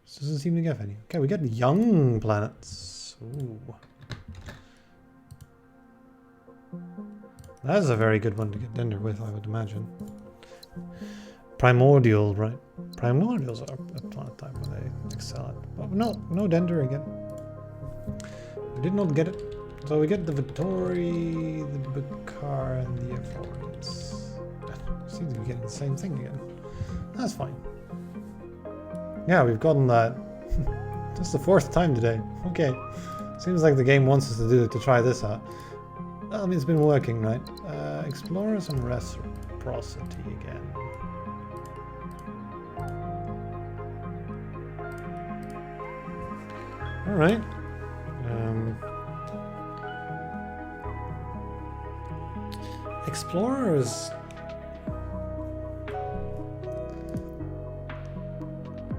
This doesn't seem to give any. Okay, we get young planets. Ooh. That's a very good one to get Dender with, I would imagine. Primordial, right? Primordials are a planet type where they excel at. But no Dender again. We did not get it. So we get the Vittori, the Bakar, and the Ephorians. Seems to be getting the same thing again. That's fine. Yeah, we've gotten that. That's the 4th time today. Okay. Seems like the game wants us to try this out. Well, I mean, it's been working, right? Explorers and reciprocity again. Alright. Explorers.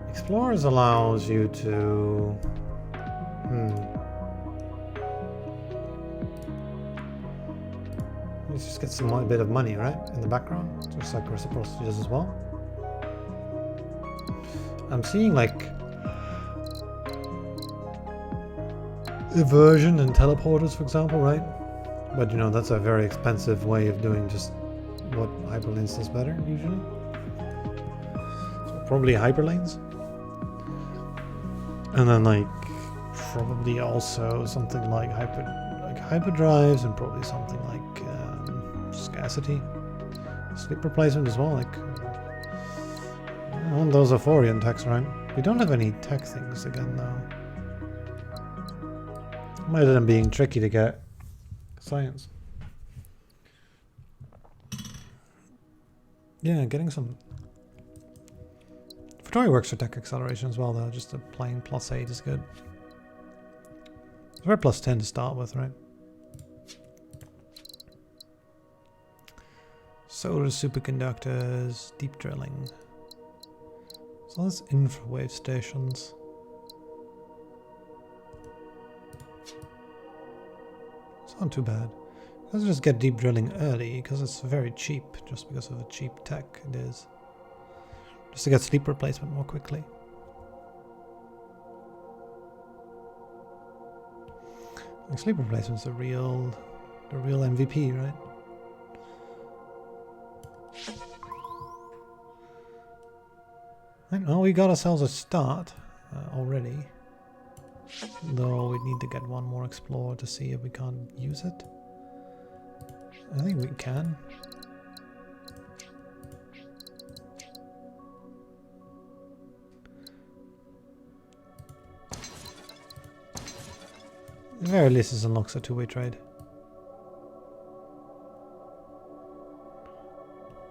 Explorers allows you to... Let's just get a bit of money, right? In the background. Just like reciprocity does as well. I'm seeing like... Evasion and teleporters, for example, right? But you know, that's a very expensive way of doing just what Hyperlanes does better, usually. So probably Hyperlanes. And then like, probably also something like hyperdrives and probably something like scarcity. Sleep replacement as well, like... those are Ephorian techs, right? We don't have any tech things again, though. Might end up being tricky to get science. Yeah, getting some... Vittori works for tech acceleration as well, though. Just a plain +8 is good. We're at +10 to start with, right? Solar superconductors, deep drilling. So that's infrawave stations. It's not too bad. Let's just get deep drilling early because it's very cheap, just because of the cheap tech it is. Just to get sleep replacement more quickly. Like sleep replacement's the real MVP, right? Right, well, we got ourselves a start already. Though we need to get one more explorer to see if we can't use it. I think we can. At the very least, this unlocks a two-way trade.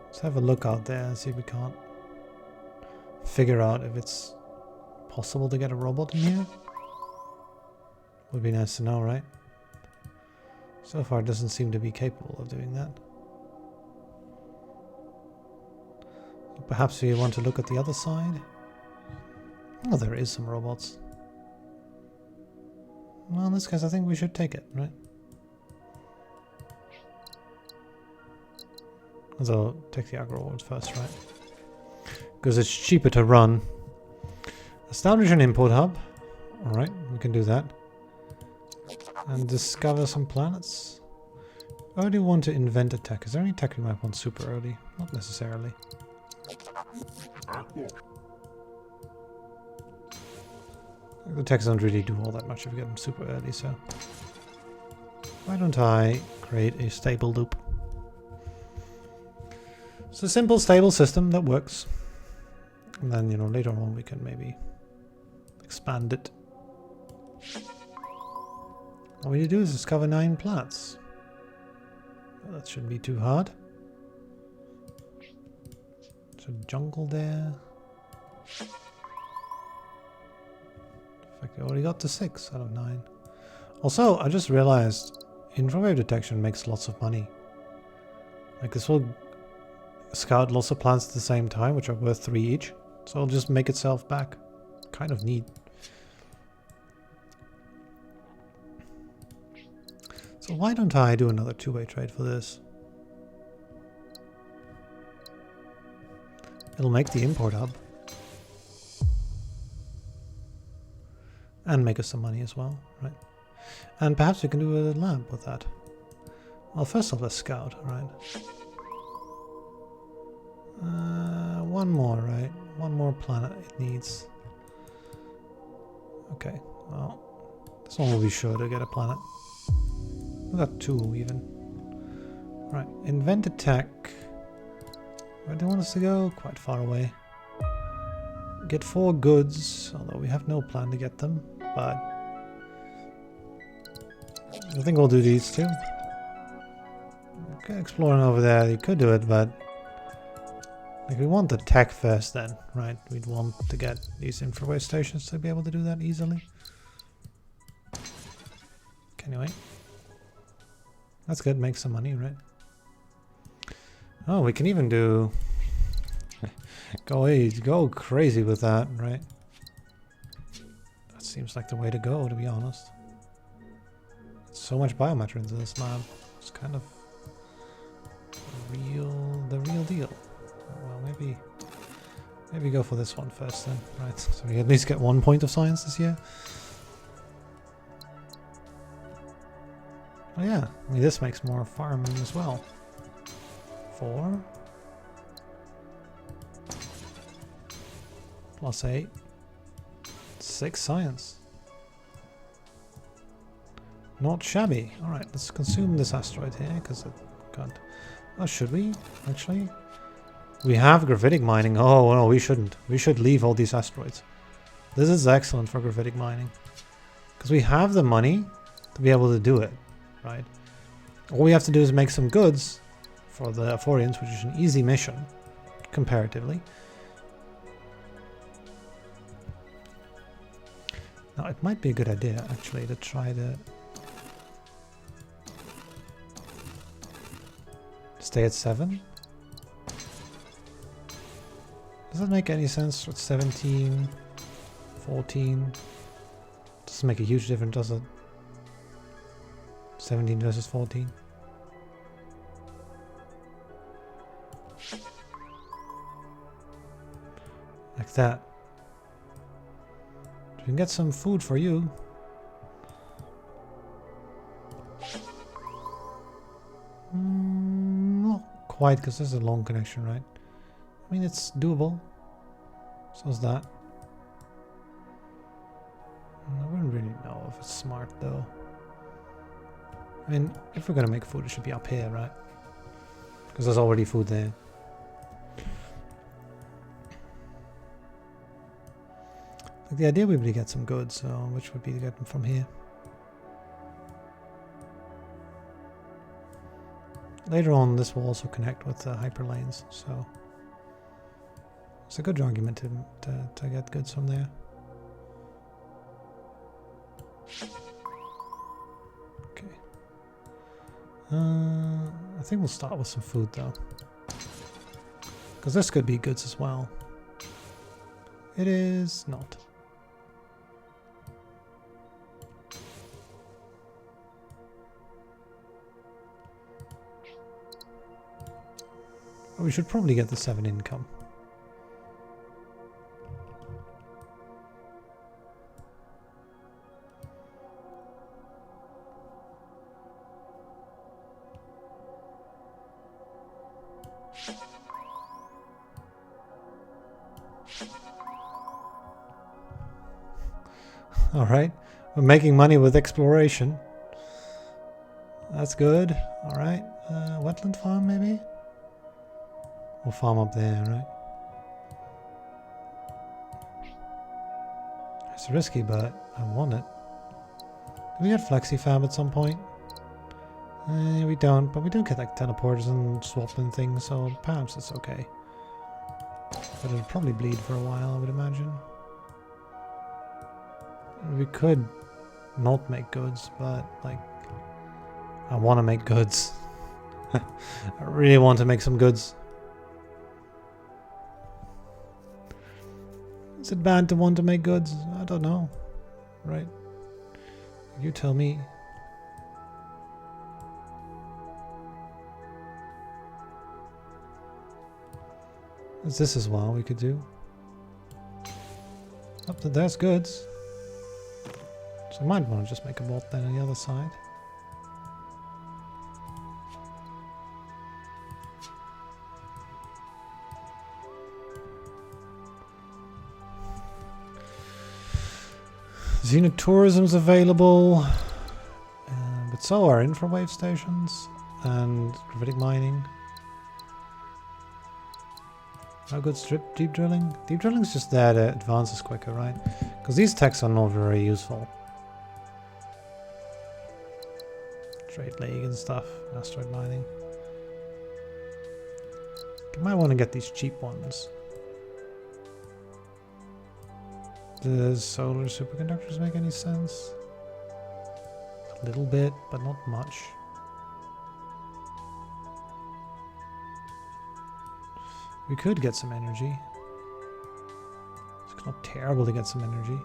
Let's have a look out there and see if we can't figure out if it's possible to get a robot in here. Would be nice to know, right? So far, it doesn't seem to be capable of doing that. Perhaps we want to look at the other side. Oh, there is some robots. Well, in this case, I think we should take it, right? Although, take the aggro ones first, right? Because it's cheaper to run. Establish an import hub. Alright, we can do that. And discover some planets. Early want to invent a tech. Is there any tech we might want super early? Not necessarily. The techs don't really do all that much if you get them super early, so... Why don't I create a stable loop? It's a simple, stable system that works. And then, you know, later on we can maybe expand it. All we need to do is discover 9 planets. Well, that shouldn't be too hard. There's a jungle there. In fact, I already got to 6 out of 9. Also, I just realized infrared detection makes lots of money. Like, this will scout lots of planets at the same time, which are worth 3 each. So it'll just make itself back. Kind of neat. So why don't I do another two-way trade for this? It'll make the import hub. And make us some money as well, right? And perhaps we can do a lab with that. Well, first off, let's scout, right? One more, right? One more planet it needs. Okay, well, this one will be sure to get a planet. We got 2 even. Right, invent a tech. Where do they want us to go? Quite far away. Get 4 goods, although we have no plan to get them, but I think we'll do these 2. Okay, exploring over there, you could do it, but like we want the tech first then, right? We'd want to get these infrared stations to be able to do that easily. Anyway. That's good, make some money, right? Oh, we can even do... go crazy with that, right? That seems like the way to go, to be honest. So much biomatter into this lab. It's kind of the real deal. Well, maybe go for this one first then, right? So we at least get 1 point of science this year. Oh yeah, I mean this makes more farming as well. 4 plus 8, 6 science. Not shabby. All right, let's consume this asteroid here because it can't. Oh, should we actually? We have graphitic mining. Oh no, we shouldn't. We should leave all these asteroids. This is excellent for graphitic mining because we have the money to be able to do it. Right. All we have to do is make some goods for the Aphorians, which is an easy mission, comparatively. Now, it might be a good idea, actually, to try to stay at 7. Does that make any sense? With 17, 14, doesn't make a huge difference, does it? 17 versus 14. Like that. We can get some food for you. Not quite, because this is a long connection, right? I mean, it's doable. So is that. I wouldn't really know if it's smart, though. I mean, if we're going to make food, it should be up here, right? Because there's already food there. Like the idea would be to get some goods, so which would be to get them from here. Later on, this will also connect with the Hyperlanes, so it's a good argument to get goods from there. Okay. I think we'll start with some food though, because this could be goods as well. It is not. We should probably get the 7 income. Alright, we're making money with exploration. That's good. Alright, wetland farm maybe? We'll farm up there, right? It's risky, but I want it. Do we get FlexiFab at some point? We don't, but we do get like teleporters and swapping things, so perhaps it's okay. But it'll probably bleed for a while, I would imagine. We could not make goods, but like, I want to make goods. I really want to make some goods. Is it bad to want to make goods? I don't know. Right? You tell me. Is this as well we could do? Up to there's goods. So I might want to just make a bolt then on the other side. Xenotourism's available, but so are infrawave stations and gravitic mining. How good deep drilling? Deep drilling is just there to advance us quicker, right? Because these techs are not very useful. Trade League and stuff, asteroid mining. You might want to get these cheap ones. Does solar superconductors make any sense? A little bit, but not much. We could get some energy. It's not terrible to get some energy.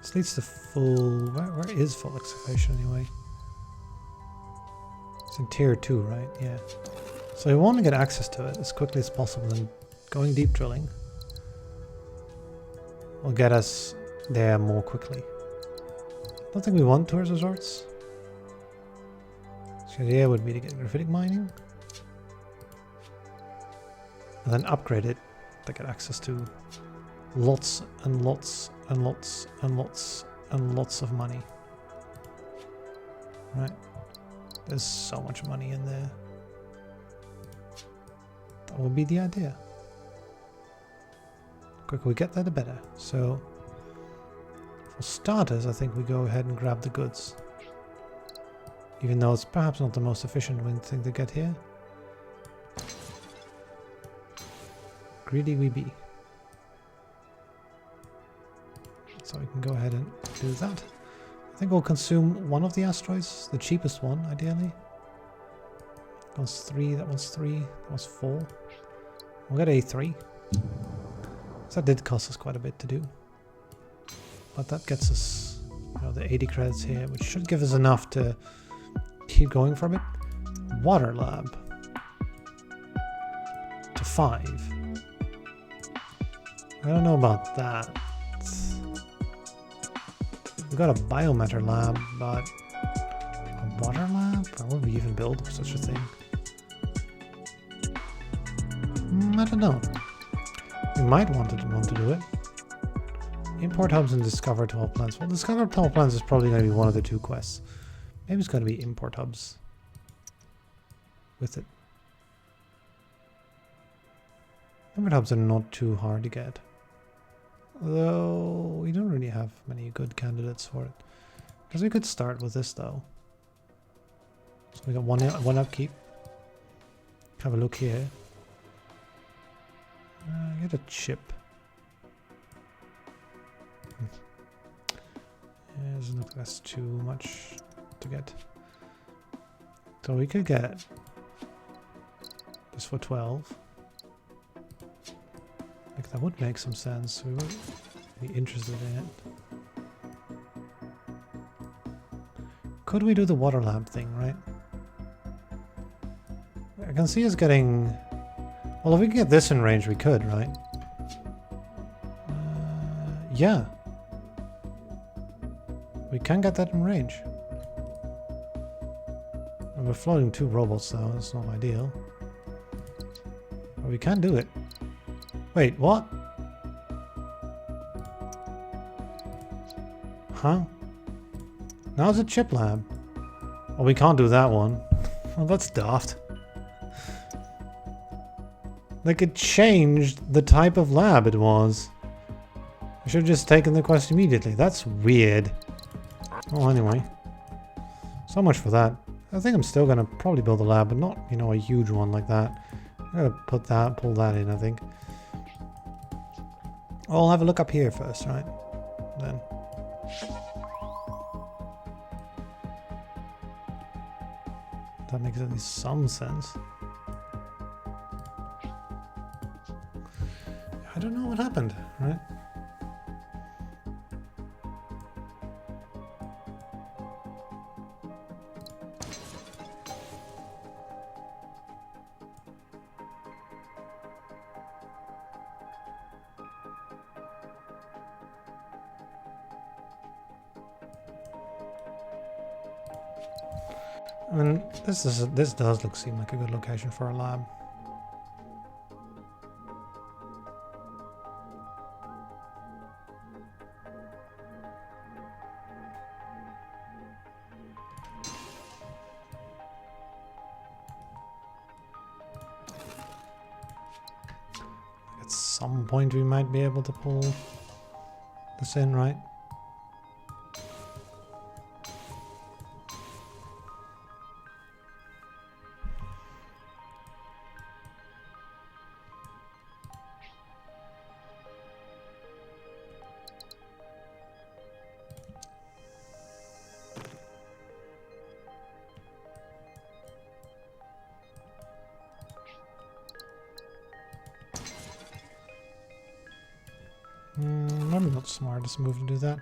This leads to full... Where is full excavation anyway? It's in tier 2, right? Yeah. So we want to get access to it as quickly as possible, and going deep drilling will get us there more quickly. I don't think we want tourist resorts. So the idea would be to get graphitic mining and then upgrade it to get access to lots and lots and lots and lots and lots of money. Right? There's so much money in there. That would be the idea. The quicker we get there, the better. So, for starters, I think we go ahead and grab the goods. Even though it's perhaps not the most efficient thing to get here. Greedy we be. So we can go ahead and do that. I think we'll consume one of the asteroids, the cheapest one, ideally. That one's 3, that one's 3, that one's 4. We'll get A3. So that did cost us quite a bit to do. But that gets us, you know, the 80 credits here, which should give us enough to keep going for a bit. Water lab. To 5. I don't know about that. We got a biomatter lab, but a water lab? Why would we even build such a thing? I don't know. We might want to do it. Import hubs and discover tall plants. Well, discover tall plants is probably going to be one of the 2 quests. Maybe it's going to be import hubs with it. Import hubs are not too hard to get. Though we don't really have many good candidates for it. Because we could start with this though. So we got one upkeep. Have a look here. Get a chip. Yeah, doesn't look like that's too much to get. So we could get this for 12. Like that would make some sense. We would be interested in it. Could we do the water lab thing, right? I can see us getting... Well, if we can get this in range, we could, right? Yeah. We can get that in range. And we're floating 2 robots though, that's not ideal. But we can do it. Wait, what? Huh? Now it's a chip lab. Well, we can't do that one. Well, that's daft. Like, it changed the type of lab it was. I should have just taken the quest immediately. That's weird. Well, anyway. So much for that. I think I'm still gonna probably build a lab, but not, you know, a huge one like that. I'm gonna pull that in, I think. I'll have a look up here first, right? Then. That makes at least some sense. I don't know what happened, right? I mean, this does seem like a good location for a lab. At some point we might be able to pull this in, right? Maybe not the smartest move to do that.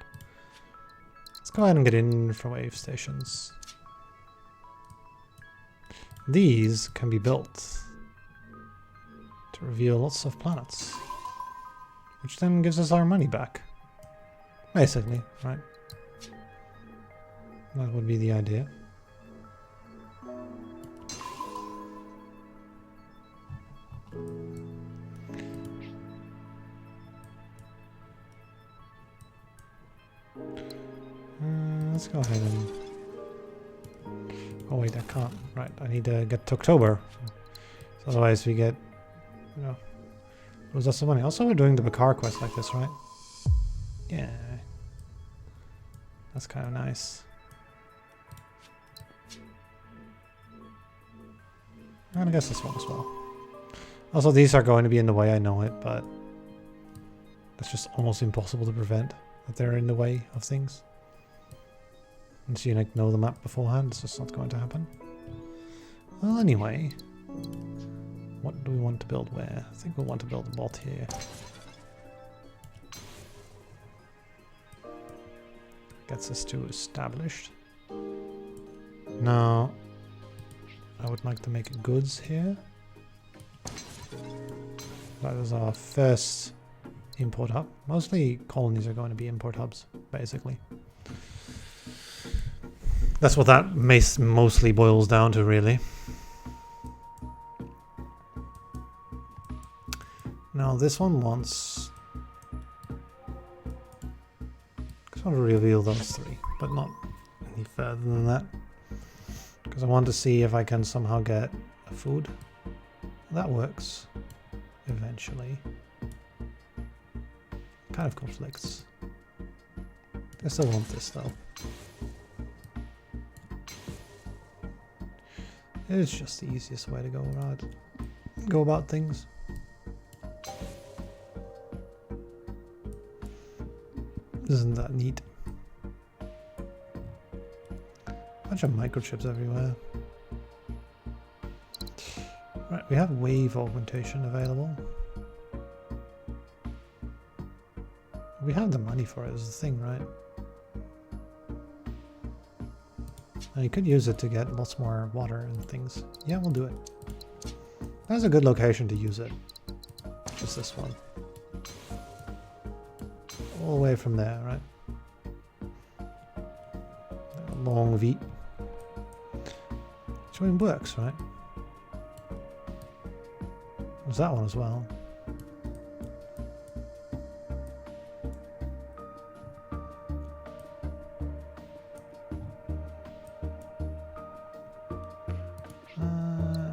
Let's go ahead and get infra wave stations. These can be built to reveal lots of planets, which then gives us our money back. Basically, right? That would be the idea. Let's go ahead and... Oh wait, I can't. Right, I need to get to October. So otherwise we get, you know, lose lots of money. Also, we're doing the Bakar quest like this, right? Yeah. That's kind of nice. And I guess this one as well. Also, these are going to be in the way, I know it, but that's just almost impossible to prevent, that they're in the way of things. Once you like know the map beforehand, it's just not going to happen. Well, anyway, what do we want to build where? I think we want to build a bot here. Gets us to established. Now, I would like to make goods here. That is our first import hub. Mostly colonies are going to be import hubs, basically. That's what that mostly boils down to, really. Now this one wants... I just want to reveal those three, but not any further than that. Because I want to see if I can somehow get a food. That works. Eventually. Kind of conflicts. I still want this though. It's just the easiest way to go about things. Isn't that neat? Bunch of microchips everywhere. Right, we have wave augmentation available. We have the money for it, is the thing, right? And you could use it to get lots more water and things. Yeah, we'll do it. That's a good location to use it. Just this one. All the way from there, right? Long V. Which one works, right? There's that one as well.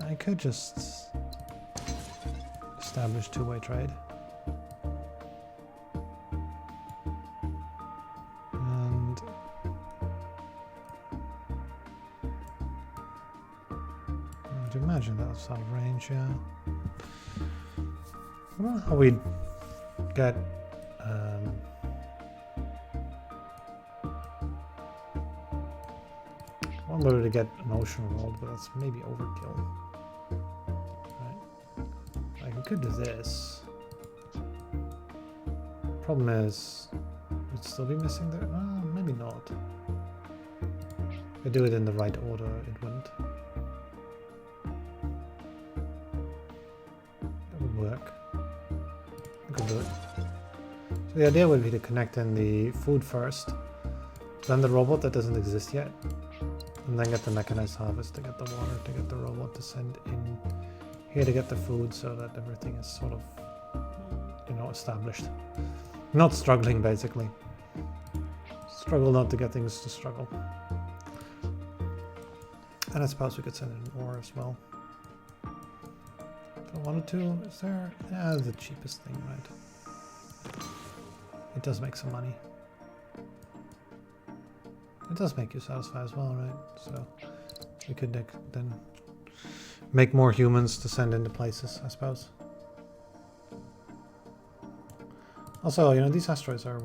I could just establish two-way trade. And I would imagine that's out of range, yeah. I don't know how we'd get one way to get an ocean world, but that's maybe overkill. Right. Like we could do this. Problem is we'd still be missing there. Maybe not. If I do it in the right order, it wouldn't. That would work. I could do it. So the idea would be to connect in the food first, then the robot that doesn't exist yet. And then get the mechanized harvest to get the water, to get the robot to send in here to get the food so that everything is sort of, you know, established. Not struggling, basically. Struggle not to get things to struggle. And I suppose we could send in ore as well. If I wanted to, is there? Yeah, the cheapest thing, right? It does make some money. It does make you satisfied as well, right? So we could then make more humans to send into places, I suppose. Also, you know, these asteroids are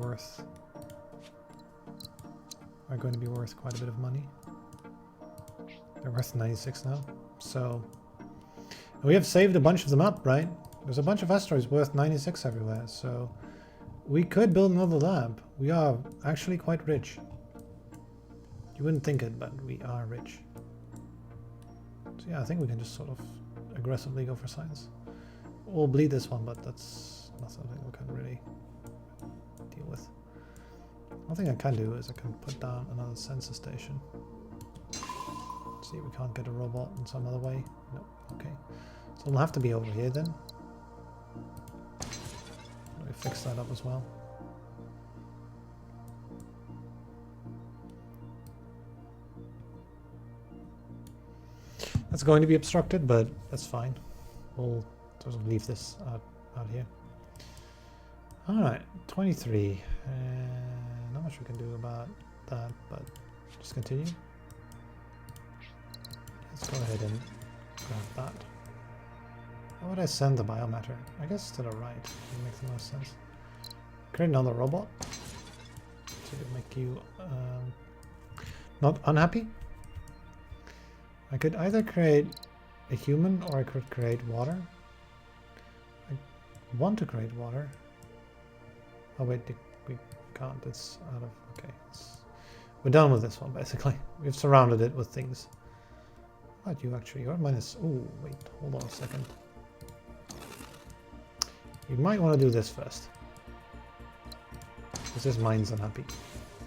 going to be worth quite a bit of money. They're worth 96 now. So we have saved a bunch of them up, right? There's a bunch of asteroids worth 96 everywhere, so we could build another lab. We are actually quite rich. You wouldn't think it, but we are rich. So yeah, I think we can just sort of aggressively go for science. We'll bleed this one, but that's not something we can really deal with. One thing I can do is I can put down another sensor station. See if we can't get a robot in some other way. No, okay. So it'll have to be over here then. Let me fix that up as well. That's going to be obstructed, but that's fine. We'll sort of leave this out here. Alright, 23. Not much we can do about that, but just continue. Let's go ahead and grab that. Where would I send the biomatter? I guess to the right. It makes the most sense. Create another robot to make you not unhappy. I could either create a human or I could create water. I want to create water. Oh wait, we can't. It's out of... Okay. We're done with this one, basically. We've surrounded it with things. What, you actually... You're minus... Oh, wait. Hold on a second. You might want to do this first. Because this mine's unhappy.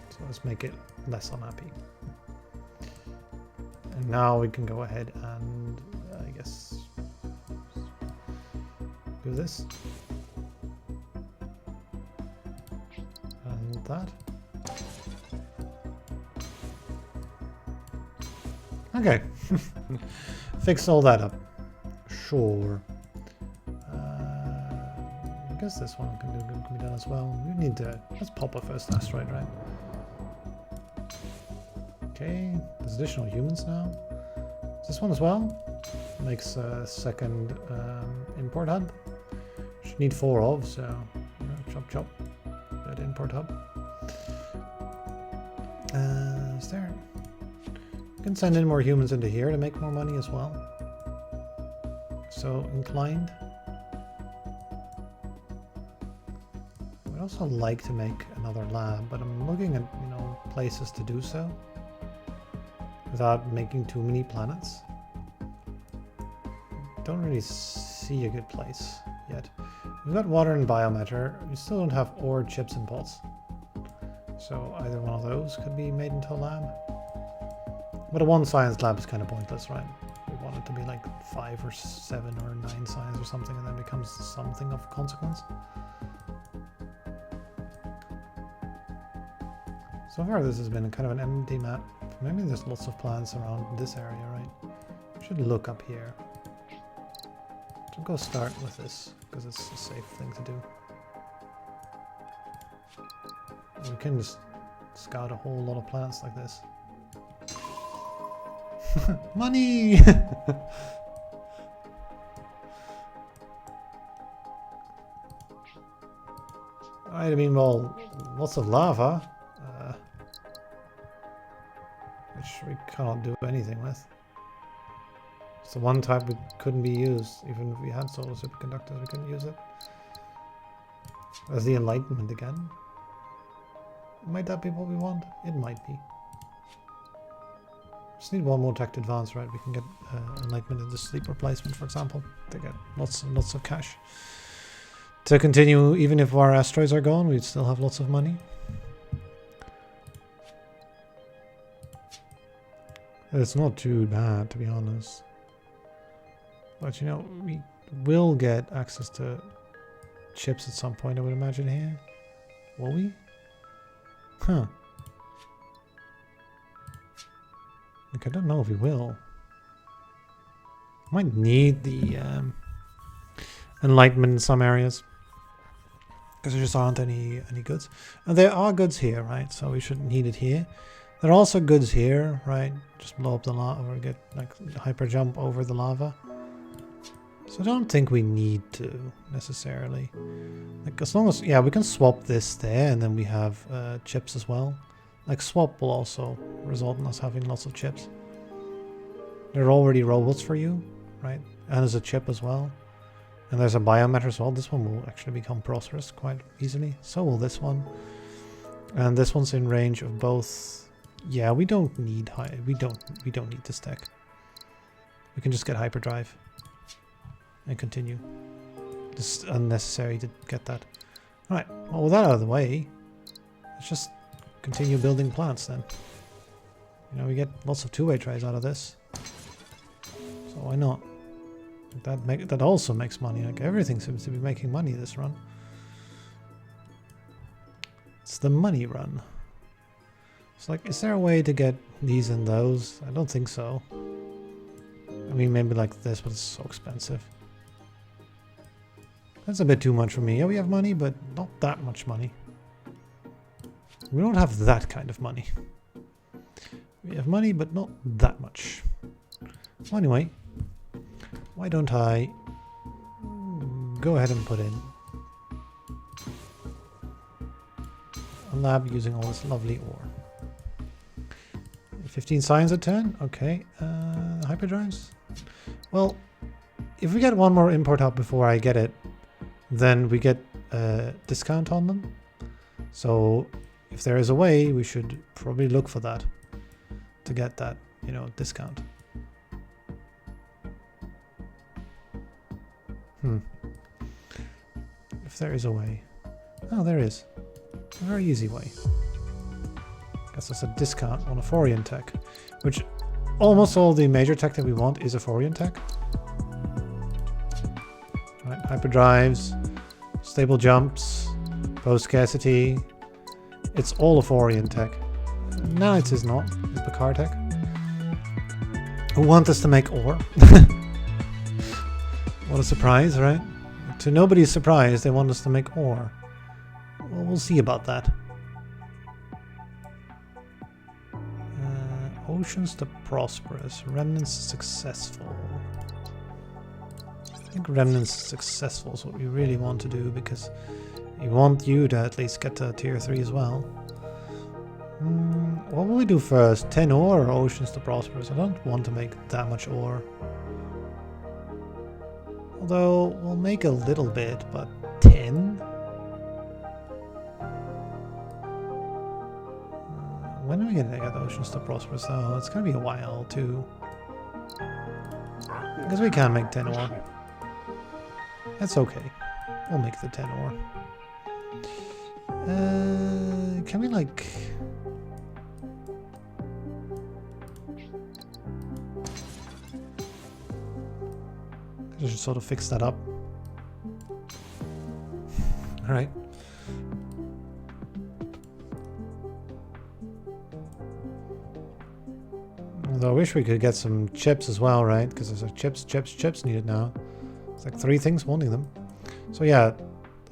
So let's make it less unhappy. And now we can go ahead and, I guess, do this. And that. Okay. Fix all that up. Sure. I guess this one can be done as well. We need to... Let's pop our first asteroid, right? Okay, there's additional humans now. Is this one as well? Makes a second import hub. Should need 4 of, so you know, chop chop. That import hub. Is there? You can send in more humans into here to make more money as well. So inclined. I'd also like to make another lab, but I'm looking at, you know, places to do so without making too many planets. Don't really see a good place yet. We've got water and biomatter. We still don't have ore, chips, and pots. So either one of those could be made into a lab. But a 1 science lab is kind of pointless, right? We want it to be like 5 or 7 or 9 science or something, and then becomes something of consequence. So far this has been kind of an empty map. Maybe there's lots of plants around this area, right? We should look up here. So go start with this, because it's a safe thing to do. We can just scout a whole lot of plants like this. Money! I mean, well, lots of lava. Which we can't do anything with. It's the one type we couldn't be used. Even if we had solar superconductors, we couldn't use it. There's the Enlightenment again. Might that be what we want? It might be. Just need one more tech to advance, right? We can get Enlightenment in the sleep replacement, for example, to get lots and lots of cash. To continue, even if our asteroids are gone, we'd still have lots of money. It's not too bad, to be honest. But you know, we will get access to chips at some point, I would imagine here. Will we? Huh. Like, I don't know if we will. Might need the enlightenment in some areas. Because there just aren't any goods. And there are goods here, right? So we shouldn't need it here. There are also goods here, right? Just blow up the lava or get like hyper jump over the lava. So I don't think we need to necessarily. Like as long as, yeah, we can swap this there and then we have chips as well. Like swap will also result in us having lots of chips. There are already robots for you, right? And there's a chip as well. And there's a biometer as well. This one will actually become prosperous quite easily. So will this one. And this one's in range of both. Yeah, we don't need we don't need this tech. We can just get hyperdrive and continue. It's unnecessary to get that. Alright, well with that out of the way, let's just continue building plants then. You know, we get lots of two-way trays out of this. So why not? That also makes money. Like everything seems to be making money this run. It's the money run. It's like, is there a way to get these and those? I don't think so. I mean, maybe like this, but it's so expensive. That's a bit too much for me. Yeah, we have money, but not that much money. We don't have that kind of money. We have money, but not that much. Well, anyway, why don't I go ahead and put in a lab using all this lovely ore. 15 science a turn? Okay. Hyperdrives? Well, if we get one more import hub before I get it, then we get a discount on them. So if there is a way, we should probably look for that to get that, you know, discount. If there is a way. Oh, there is. A very easy way. Guess that's a discount on a Forian tech, which almost all the major tech that we want is a Forian tech. Right, hyperdrives, stable jumps, post scarcity. It's all a Forian tech. No, it is not. It's the car tech. Who want us to make ore? What a surprise, right? To nobody's surprise, they want us to make ore. Well, we'll see about that. Oceans to prosperous. Remnants successful. I think remnants successful is what we really want to do, because we want you to at least get to tier 3 as well. What will we do first? 10 ore or oceans to prosperous? I don't want to make that much ore. Although, we'll make a little bit, but 10? When are we going to get oceans to prosperous though? It's going to be a while too. Because we can't make 10 ore. That's okay. We'll make the 10 ore. Can we like... I should sort of fix that up. Alright. Although I wish we could get some chips as well, right? Because there's like chips needed now. It's like 3 things wanting them. So yeah,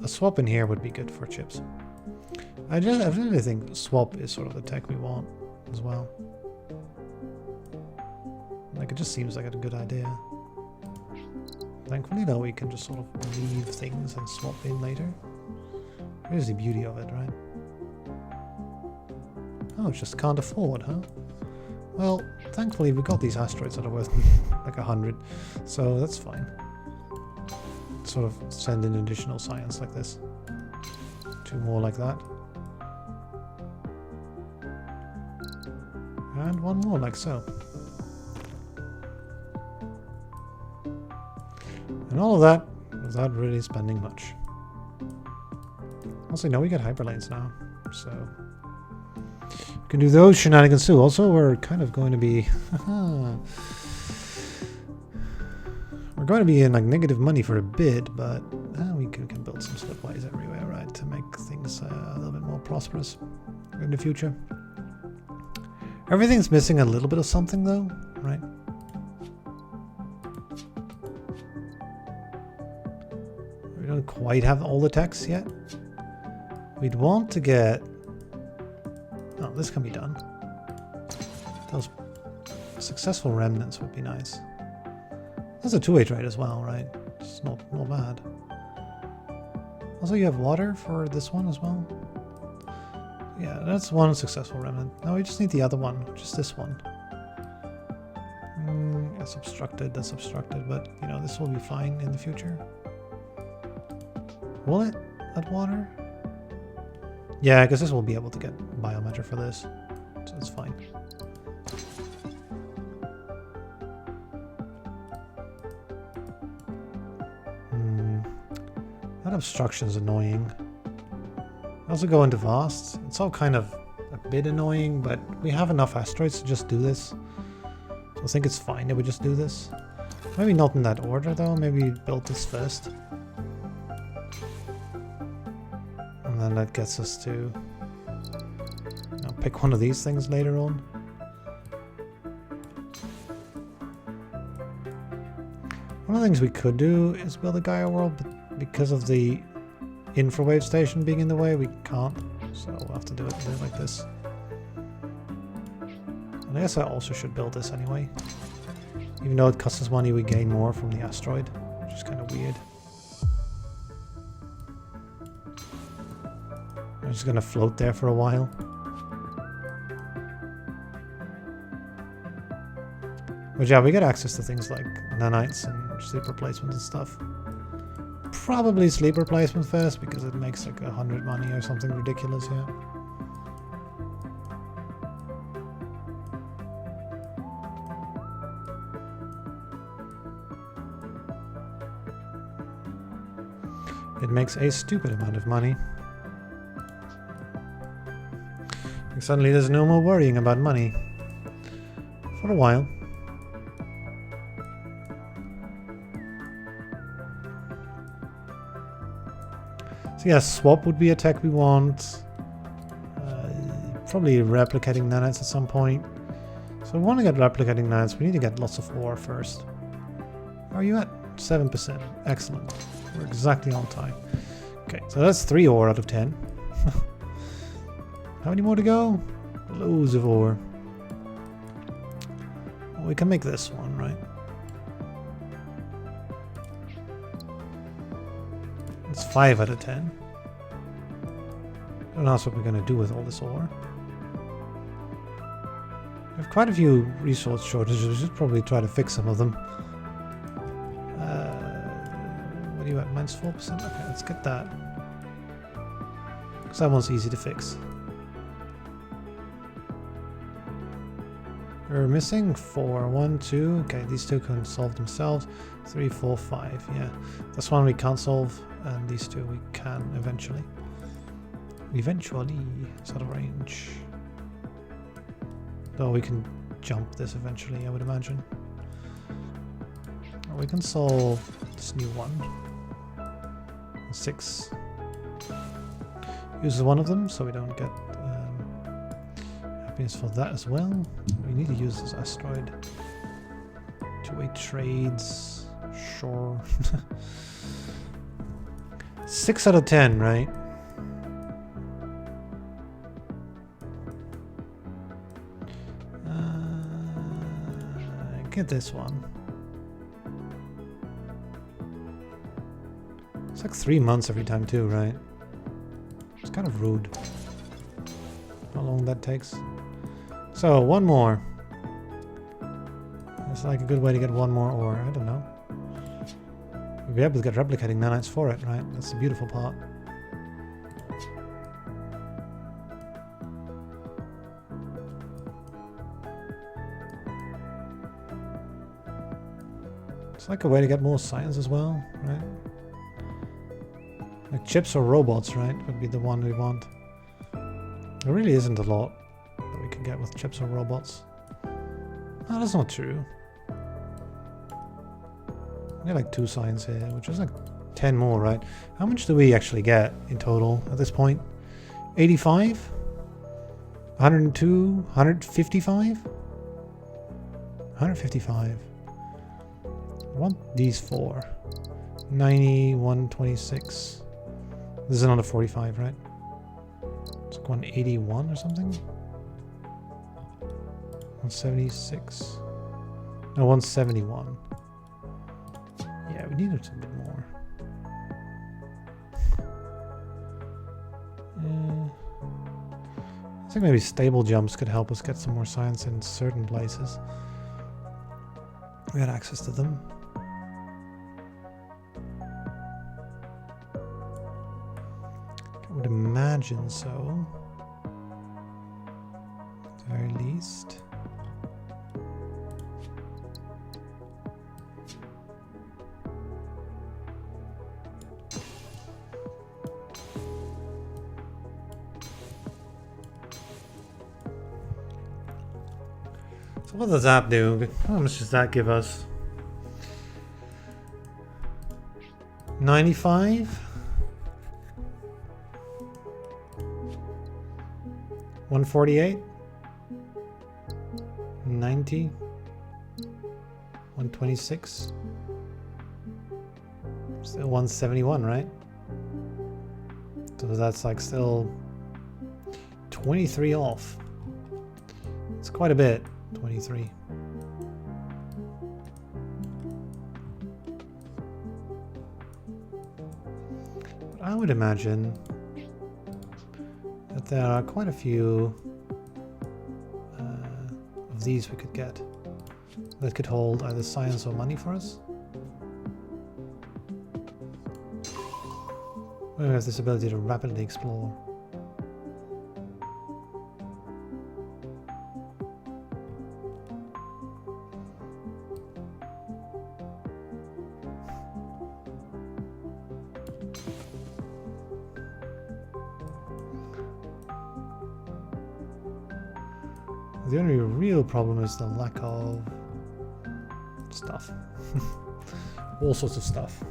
a swap in here would be good for chips. I really think swap is sort of the tech we want as well. Like it just seems like a good idea. Thankfully though, we can just sort of leave things and swap in later. Here's the beauty of it, right? Oh, just can't afford, huh? Well, thankfully we got these asteroids that are worth like 100, so that's fine. Sort of send in additional science like this. 2 more like that. And 1 more like so. And all of that without really spending much. Also, now we get Hyperlanes now, so can do those shenanigans too. Also, we're kind of going to be... we're going to be in like negative money for a bit, but we can build some slipways everywhere, right? To make things a little bit more prosperous in the future. Everything's missing a little bit of something though, right? We don't quite have all the techs yet. We'd want to get... Oh, this can be done. Those successful remnants would be nice. That's a two-way trade as well, right? It's not bad. Also, you have water for this one as well. Yeah, that's one successful remnant. Now we just need the other one, which is this one. That's obstructed, but you know, this will be fine in the future. Will it? That water? Yeah, because this will be able to get biometric for this, so it's fine. That obstruction's annoying. I also go into vast. It's all kind of a bit annoying, but we have enough asteroids to just do this. So I think it's fine that we just do this. Maybe not in that order though, maybe build this first. And then that gets us to, you know, pick one of these things later on. One of the things we could do is build a Gaia world, but because of the infrawave station being in the way, we can't. So we'll have to do it like this. And I guess I also should build this anyway. Even though it costs us money, we gain more from the asteroid, which is kind of weird. I'm just gonna float there for a while. But yeah, we get access to things like nanites and sleep replacement and stuff. Probably sleep replacement first because it makes like 100 money or something ridiculous here. It makes a stupid amount of money. And suddenly there's no more worrying about money. For a while. So yeah, swap would be a tech we want. Probably replicating nanites at some point. So we want to get replicating nanites. We need to get lots of ore first. How are you at? 7%. Excellent. We're exactly on time. Okay, so that's 3 ore out of 10. How many more to go? Loads of ore. Well, we can make this one, right? It's 5 out of 10. Don't ask what we're going to do with all this ore. We have quite a few resource shortages. We should probably try to fix some of them. What are you at? Minus 4%? Okay, let's get that. Because that one's easy to fix. We're missing 4. 1, 2. Okay, these two can solve themselves. 3, 4, 5. Yeah, this one we can't solve. And these two we can eventually. Eventually, it's out of range. Though we can jump this eventually, I would imagine. Or we can solve this new one. 6. Uses one of them, so we don't get happiness for that as well. We need to use this asteroid. Two-way trades. Sure. 6 out of 10, right? Get this one. It's like 3 months every time too, right? It's kind of rude. How long that takes. So, one more. It's like a good way to get one more ore. I don't know. We'll be able to get replicating nanites for it, right? That's the beautiful part. It's like a way to get more science as well, right? Like chips or robots, right? Would be the one we want. There really isn't a lot that we can get with chips or robots. No, that's not true. We get like 2 science here, which is like 10 more, right? How much do we actually get in total at this point? 85? 102? 155? 155. I want these 4. 90, 126. This is another 45, right? It's like 181 or something? 176. No, 171. Yeah, we need a bit more. I think maybe stable jumps could help us get some more science in certain places. We had access to them. I would imagine so. At the very least. So what does that do? How much does that give us? 95? 148? 90? 126? Still 171, right? So that's like still 23 off. It's quite a bit. 23. But I would imagine that there are quite a few of these we could get that could hold either science or money for us. We have this ability to rapidly explore. The only real problem is the lack of stuff. All sorts of stuff.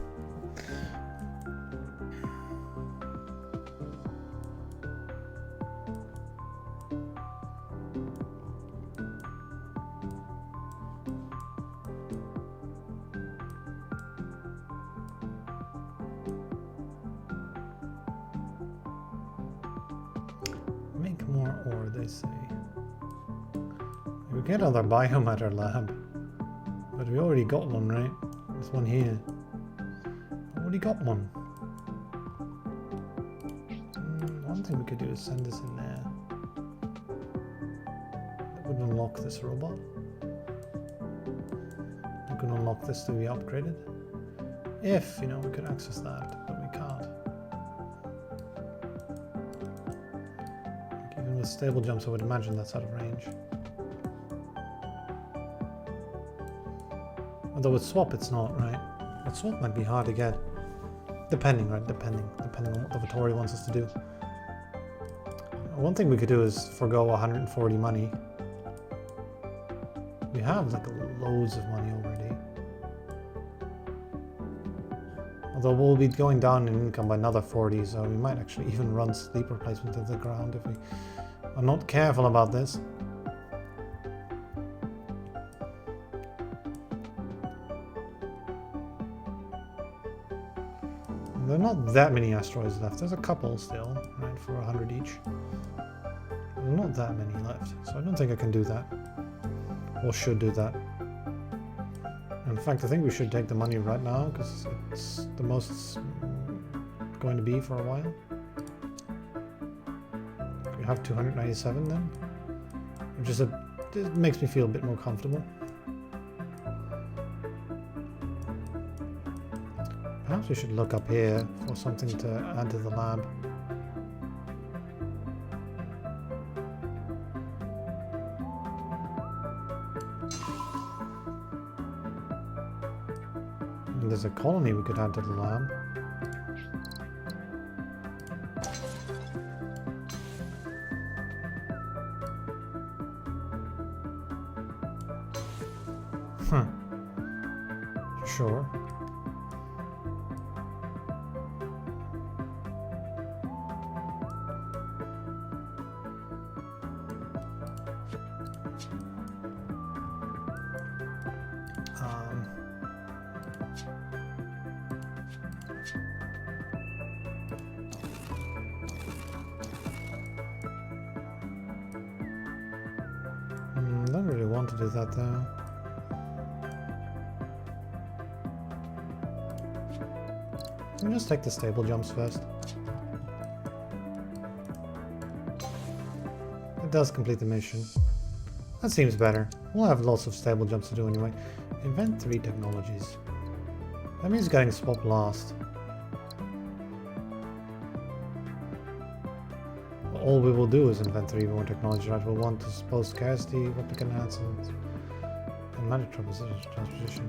Make more ore, they say. We get another biomatter lab, but we already got one, right? There's one here. Already got one. One thing we could do is send this in there. That would unlock this robot. We could unlock this to be upgraded. If, you know, we could access that, but we can't. Like even with stable jumps, I would imagine that's out of range. Although with swap it's not, right? With swap might be hard to get. Depending, right? Depending on what the Vittori wants us to do. One thing we could do is forgo 140 money. We have like loads of money already. Although we'll be going down in income by another 40, so we might actually even run sleep replacement into the ground if we are not careful about this. There are not that many asteroids left. There's a couple still, right, for 100 each. There are not that many left, so I don't think I can do that. Or should do that. In fact, I think we should take the money right now, because it's the most it's going to be for a while. We have 297 then, which is it makes me feel a bit more comfortable. Perhaps we should look up here for something to add to the lab. And there's a colony we could add to the lab. Sure. Don't really want to do that though. Let me just take the stable jumps first. It does complete the mission. That seems better. We'll have lots of stable jumps to do anyway. Invent 3 technologies. That means getting swapped last. All we will do is invent 3 more technologies, right? We'll want to suppose scarcity, replicant enhancement, and matter transposition.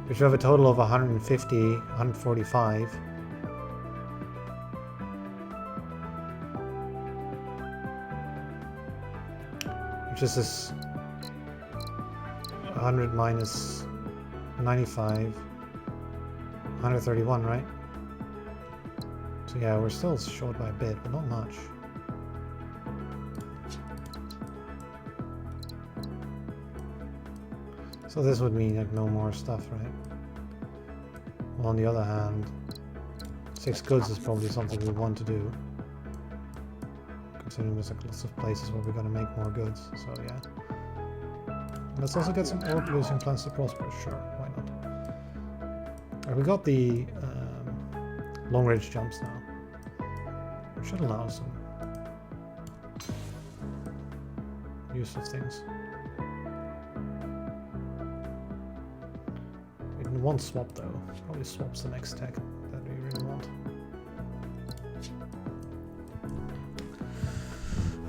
We should have a total of 150, 145. Which is this 100 minus 95, 131, right? So yeah, we're still short by a bit, but not much. So this would mean like no more stuff, right? Well, on the other hand, 6 goods is probably something we want to do. Considering there's like lots of places where we're going to make more goods, so yeah. Let's also get some ore producing plants to prosper, sure, why not? Right, we got the long range jumps now. Which should allow some use of things. We didn't want swap though. Probably swap's the next tech that we really want.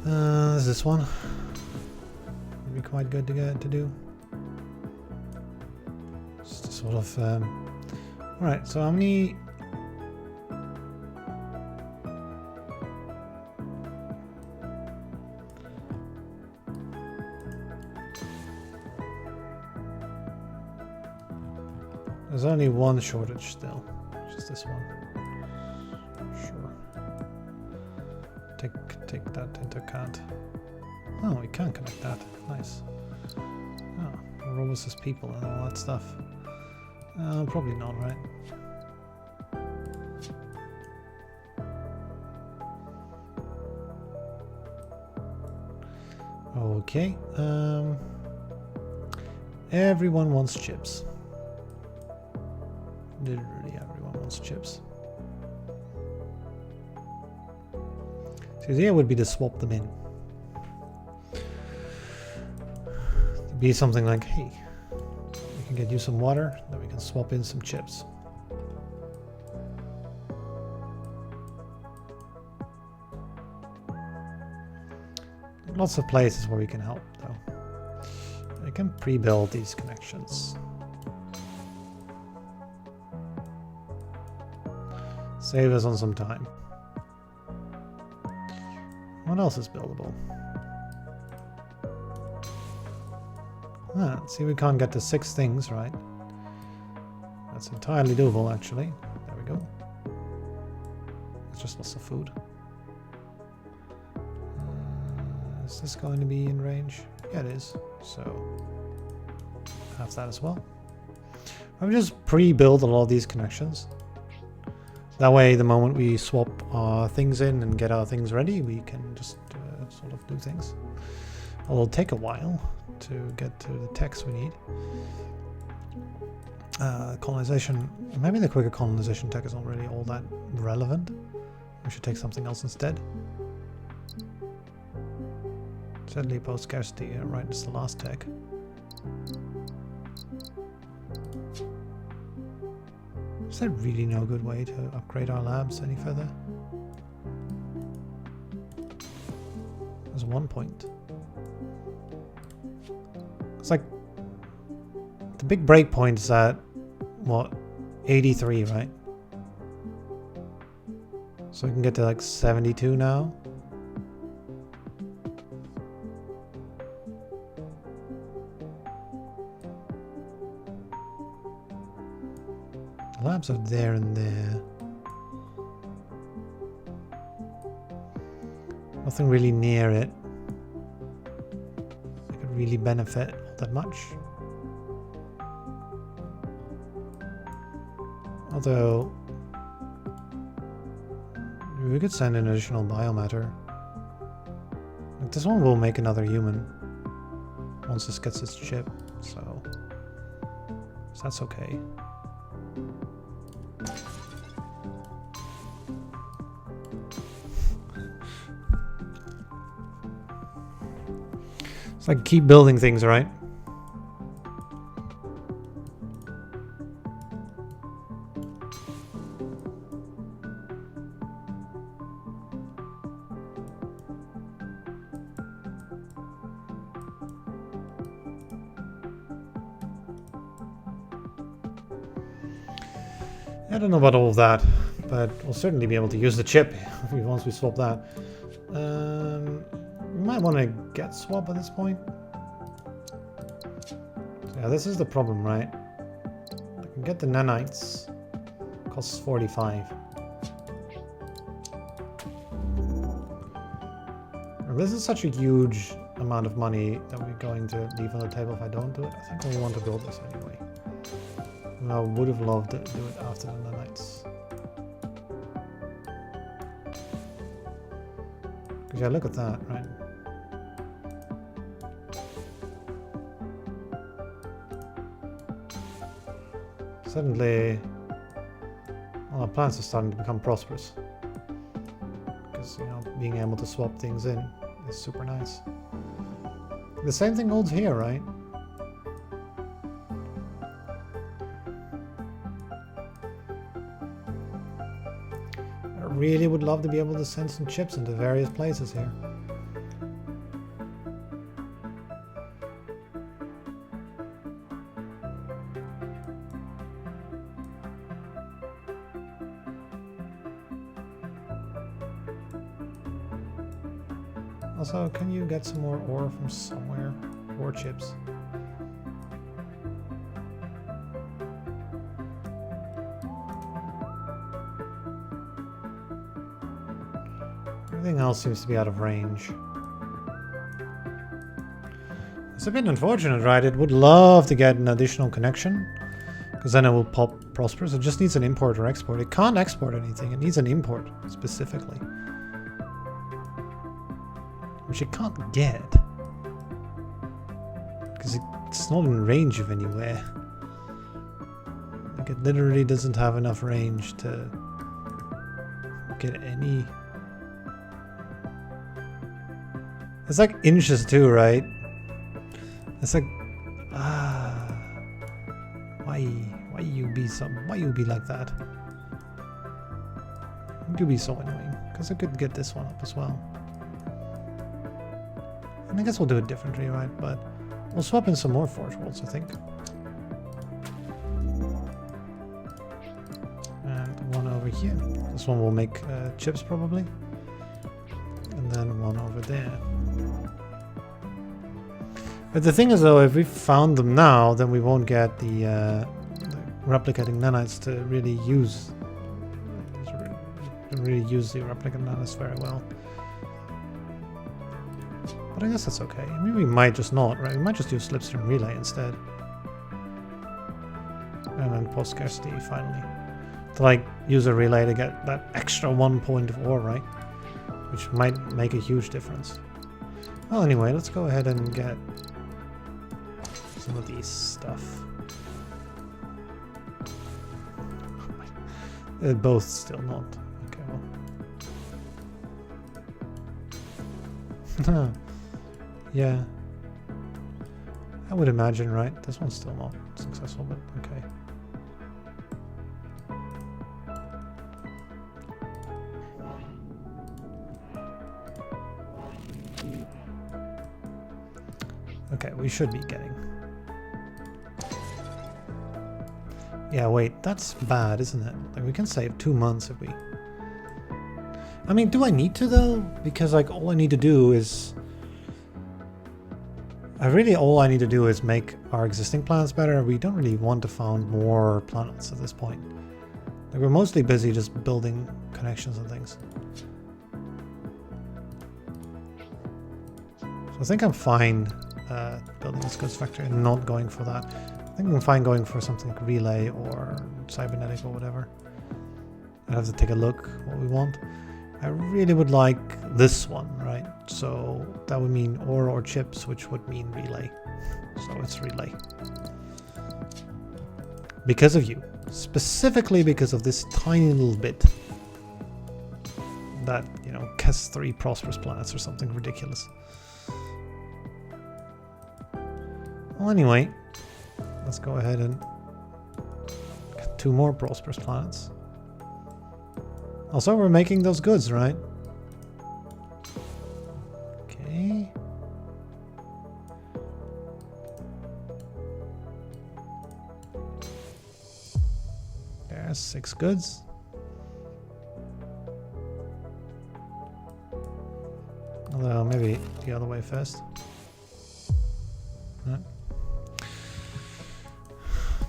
There's this one. Would be quite good to get to do. Just to sort of. Alright, so how many? There's only one shortage still, which is this one. Sure. Take that into account. Oh, we can connect that. Nice. Oh, robust as people and all that stuff. Probably not, right? Okay. Everyone wants chips. Literally everyone wants chips. So the idea would be to swap them in. To be something like, hey, we can get you some water, then we can swap in some chips. Lots of places where we can help though. We can pre-build these connections. Save us on some time. What else is buildable? See, we can't get to 6 things, right? That's entirely doable, actually. There we go. It's just lots of food. Is this going to be in range? Yeah, it is. So, have that as well. I would just pre-build a lot of these connections. That way, the moment we swap our things in and get our things ready, we can just sort of do things. It'll take a while to get to the techs we need. Colonization, maybe the quicker colonization tech is not really all that relevant. We should take something else instead. Sadly, post scarcity, right, it's the last tech. Is there really no good way to upgrade our labs any further? There's one point. It's like the big break point is at what, 83, right? So we can get to like 72 now. labs are there and there. Nothing really near it. It could really benefit all that much. Although, we could send an additional biomatter. Like, this one will make another human once this gets its chip, so that's okay. It's like keep building things, right? I don't know about all of that, but we'll certainly be able to use the chip once we swap that. We might want to get swap at this point. So yeah, this is the problem, right? I can get the nanites. Costs 45. This is such a huge amount of money that we're going to leave on the table if I don't do it. I think we want to build this anyway. And I would have loved to do it after the nanites. Because yeah, look at that, right? Suddenly, all our plants are starting to become prosperous. Because, you know, being able to swap things in is super nice. The same thing holds here, right? I really would love to be able to send some chips into various places here. Also, can you get some more ore from somewhere? Ore chips. Everything else seems to be out of range. It's a bit unfortunate, right? It would love to get an additional connection, because then it will pop prosperous. It just needs an import or export. It can't export anything. It needs an import specifically, which it can't get because it's not in range of anywhere. Like, it literally doesn't have enough range to get any. It's like inches too, right? It's like, why you be like that? You be so annoying. Because I could get this one up as well. And I guess we'll do it differently, right? But we'll swap in some more forge worlds, I think. And one over here. This one will make chips probably. And then one over there. But the thing is, though, if we found them now, then we won't get the replicating nanites to really use the replicating nanites very well. But I guess that's okay. I mean, we might just not, right? We might just do slipstream relay instead. And then post scarcity finally. To like use a relay to get that extra 1 point of ore, right? Which might make a huge difference. Well, anyway, let's go ahead and get some of these stuff. They're both still not. Okay, well. Yeah. I would imagine, right? This one's still not successful, but okay. Okay, we should be getting. Yeah, wait, that's bad, isn't it? Like, we can save 2 months if we... I mean, do I need to, though? Because, like, all I need to do is... all I need to do is make our existing planets better. We don't really want to found more planets at this point. Like, we're mostly busy just building connections and things. So I think I'm fine building this goods factory and not going for that. I think I'm fine going for something like relay or cybernetic or whatever. I have to take a look what we want. I really would like this one, right? So that would mean ore or chips, which would mean relay. So it's relay. Because of you. Specifically because of this tiny little bit. That, you know, has 3 prosperous planets or something ridiculous. Well, anyway, let's go ahead and get 2 more prosperous planets. Also, we're making those goods, right? Okay. There's 6 goods. Although, maybe the other way first. No.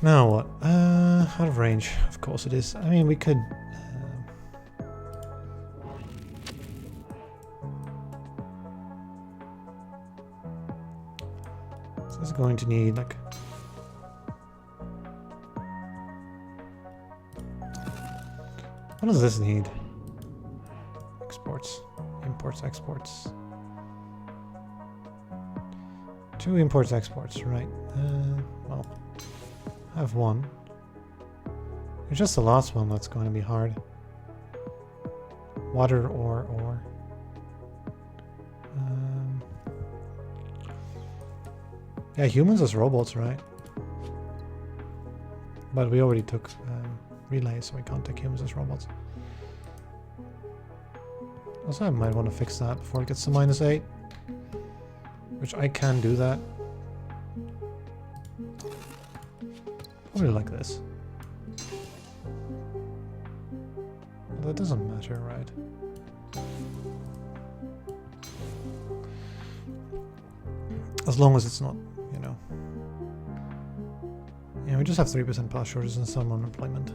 Now what? Out of range. Of course it is. I mean, we could... so this is going to need, like... what does this need? Exports. Imports, exports. 2 imports, exports, right. Well, I have 1. It's just the last one that's going to be hard. Water or ore. Yeah, humans as robots, right? But we already took relays, so we can't take humans as robots. Also, I might want to fix that before it gets to -8. Which I can do that. Probably like this. Well, that doesn't matter, right? As long as it's not, you know. Yeah, we just have 3% pass shortages and some unemployment.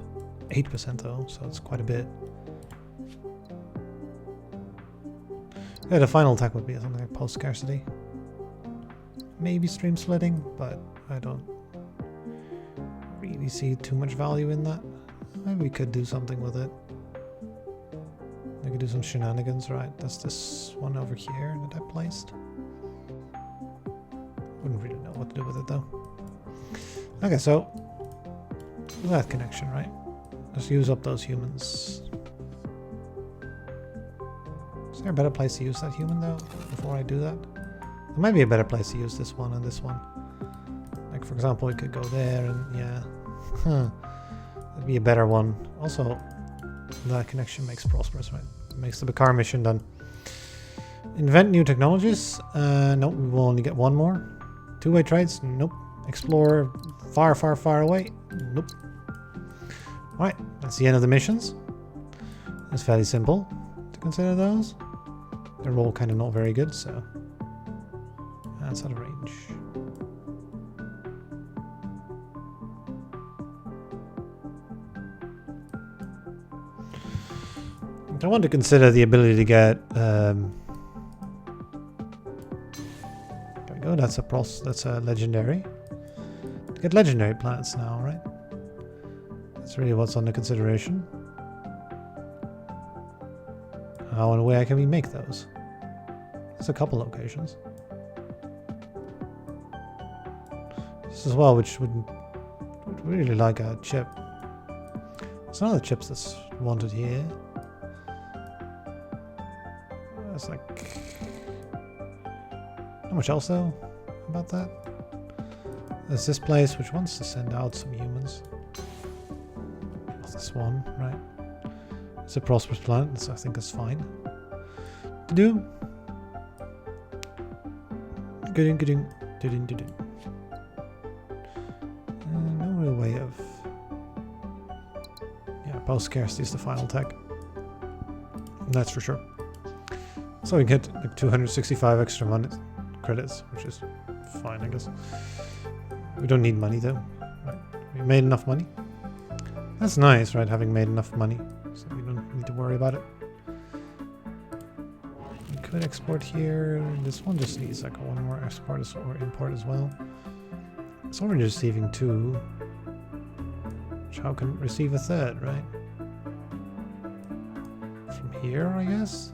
8% though, so it's quite a bit. Yeah, the final attack would be something like post scarcity. Maybe stream splitting, but I don't really see too much value in that. Maybe we could do something with it. We could do some shenanigans, right? That's this one over here that I placed. Wouldn't really know what to do with it though. Okay, so that connection, right? Let's use up those humans. Is there a better place to use that human though, before I do that? There might be a better place to use this one and this one. Like, for example, we could go there and, yeah. That'd be a better one. Also, that connection makes prosperous, right? Makes the Bakar mission done. Invent new technologies. Nope, we will only get 1 more. 2-way trades. Nope. Explore far, far, far away. Nope. Alright, that's the end of the missions. It's fairly simple to consider those. They're all kind of not very good, so... that's out of range. I want to consider the ability to get. There we go. That's a legendary. To get legendary planets now, right? That's really what's under consideration. How and where can we make those? There's a couple locations. This as well, which would really like a chip. There's another chips that's wanted here. That's like... not much else though about that. There's this place which wants to send out some humans. This one, right? It's a prosperous planet, so I think it's fine to do. Good. No real way of... yeah, post scarcity is the final tech. That's for sure. So we get like 265 extra money credits, which is fine, I guess. We don't need money though. Right? We made enough money. That's nice, right? Having made enough money, so you don't need to worry about it. We could export here. This one just needs like one more export or import as well. It's already receiving 2. Which how can it receive a 3rd, right? From here, I guess?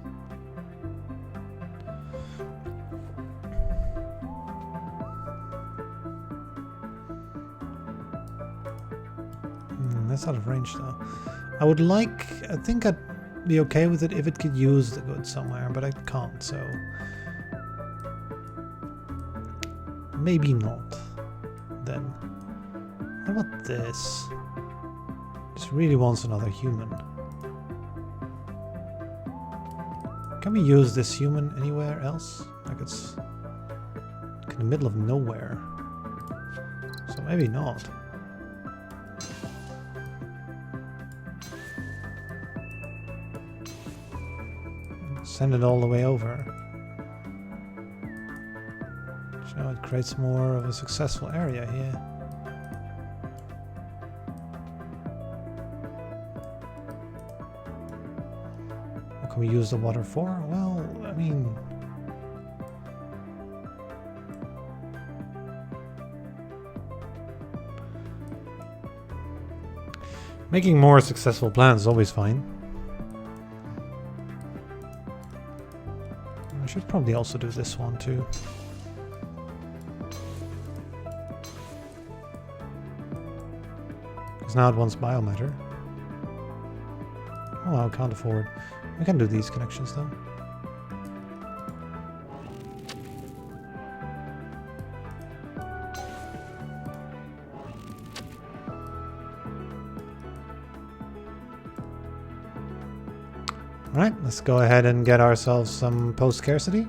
That's out of range though. I think I'd be okay with it if it could use the goods somewhere, but I can't, so maybe not then. What about this? This really wants another human. Can we use this human anywhere else? Like it's like in the middle of nowhere. So maybe not. Send it all the way over. So it creates more of a successful area here. What can we use the water for? Well, I mean... making more successful plans is always fine. I should probably also do this one too. Because now it wants biomatter. Oh, I can't afford. We can do these connections though. Alright, let's go ahead and get ourselves some post-scarcity.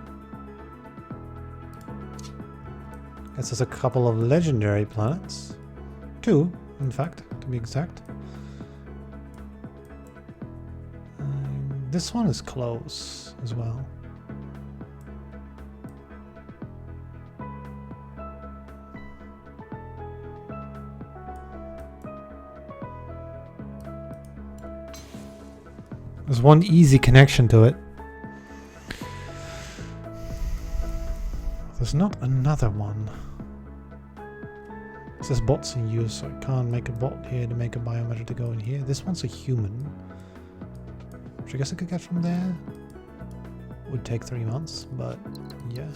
Gets us a couple of legendary planets. 2, in fact, to be exact. This one is close as well. There's one easy connection to it. There's not another one. It says bots in use, so I can't make a bot here to make a biometer to go in here. This one's a human, which I guess I could get from there. Would take 3 months, but yeah.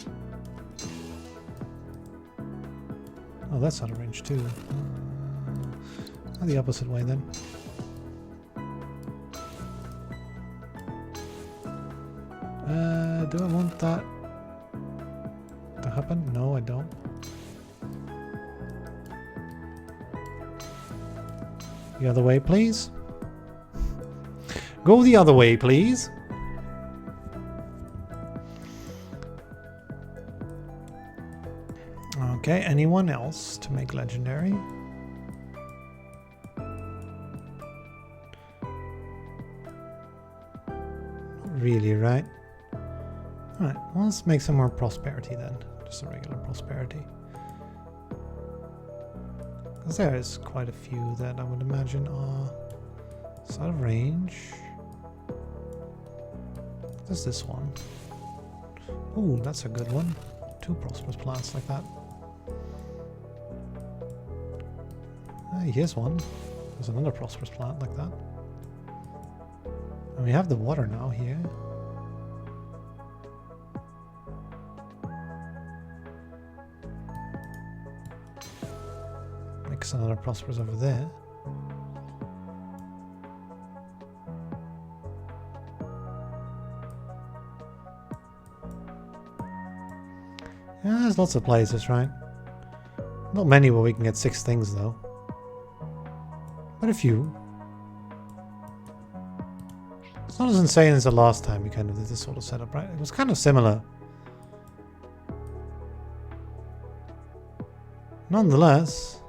Oh, that's out of range too. The opposite way then. Do I want that to happen? No, I don't. The other way, please. Go the other way, please. Okay, anyone else to make legendary? Really, right? Alright, well, let's make some more prosperity then. Just a regular prosperity. Because there is quite a few that I would imagine are out of range. There's this one. Oh, that's a good one. 2 prosperous plants like that. Hey, here's one. There's another prosperous plant like that. And we have the water now here. Mix another prosperous over there. Yeah, there's lots of places, right? Not many where we can get 6 things though. But a few. It's not as insane as the last time we kind of did this sort of setup, right? It was kind of similar. Nonetheless.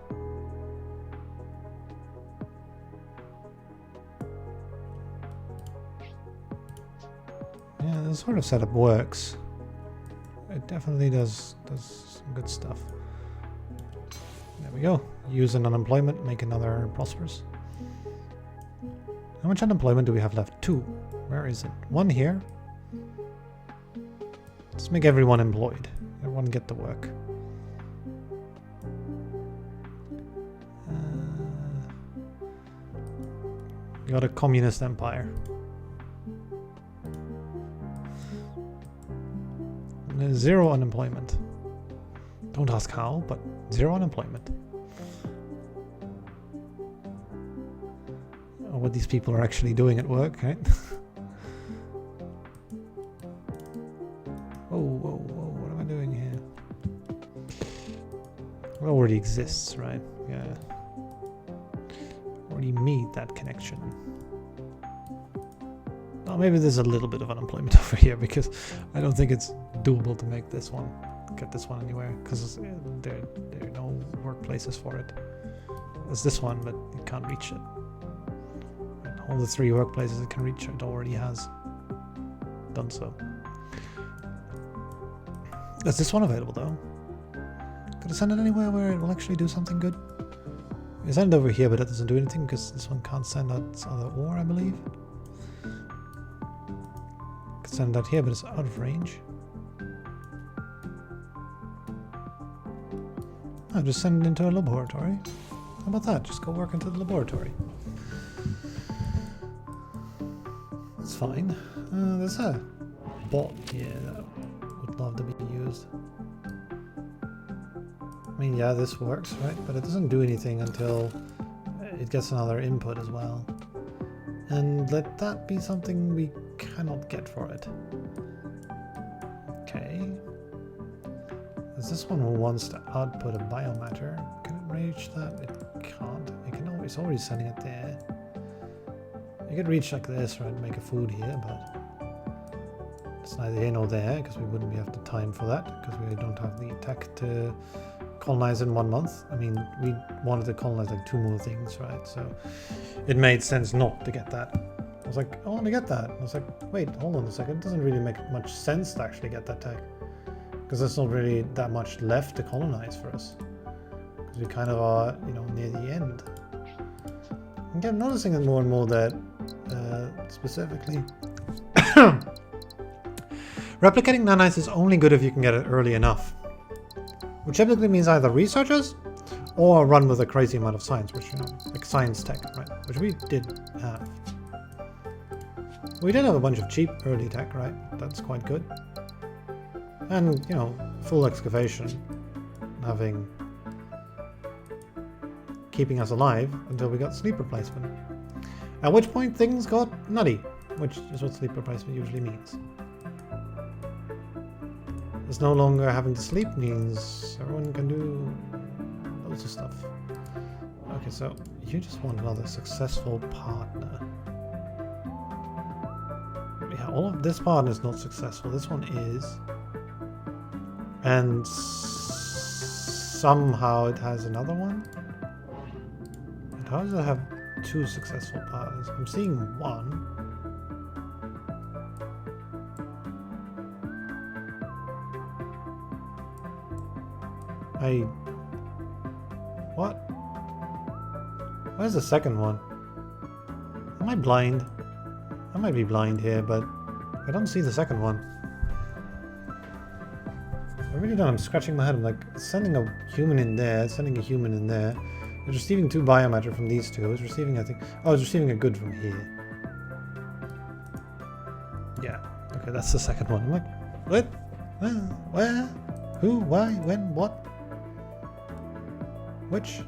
Yeah, this sort of setup works. It definitely does some good stuff. There we go. Use an unemployment, make another prosperous. How much unemployment do we have left? 2. Where is it? 1 here. Let's make everyone employed. Everyone get to work. We got a communist empire. There's 0 unemployment. Don't ask how, but 0 unemployment. Or what these people are actually doing at work, right? Whoa, whoa, whoa, what am I doing here? It already exists, right? Yeah. Already made that connection. Well, maybe there's a little bit of unemployment over here because I don't think it's doable to make this one, get this one anywhere, because there are no workplaces for it. There's this one, but it can't reach it. And all the 3 workplaces it can reach, it already has done so. Is this one available though? Could I send it anywhere where it will actually do something good? I send it over here, but it doesn't do anything because this one can't send out other ore, I believe. Could send it out here, but it's out of range. I'll just send it into a laboratory. How about that? Just go work into the laboratory. That's fine. There's a bot here that would love to be used. I mean, yeah, this works, right? But it doesn't do anything until it gets another input as well. And let that be something we cannot get for it. Okay. There's this one who wants to output a biomatter. Can it reach that? It can't. It can always, it's already sending it there. You could reach like this, right? Make a food here, but it's neither here nor there because we wouldn't have the time for that because we don't have the tech to colonize in 1 month. I mean, we wanted to colonize like 2 more things, right? So it made sense not to get that. I was like, I want to get that. I was like, wait, hold on a second. It doesn't really make much sense to actually get that tech because there's not really that much left to colonize for us because we kind of are, you know, near the end. And I'm noticing it more and more that specifically replicating nanites is only good if you can get it early enough, which typically means either researchers or run with a crazy amount of science, which, you know, like science tech, right? Which we did have. We did have a bunch of cheap early tech, right? That's quite good. And, you know, full excavation, keeping us alive until we got sleep replacement. At which point things got nutty, which is what sleep replacement usually means. It's no longer having to sleep means everyone can do loads of stuff. Okay, so you just want another successful partner. Yeah, all of this partner is not successful. This one is. And somehow it has another one. And how does it have 2 successful partners? I'm seeing 1. What? Where's the second one? Am I blind? I might be blind here, but I don't see the second one. I really don't. I'm scratching my head. I'm like sending a human in there, sending a human in there. It's receiving 2 biomatter from these 2. It's receiving, I think. Oh, it's receiving a good from here. Yeah. Okay, that's the second one. I'm like, what? Where? Who? Why? When? What? Which?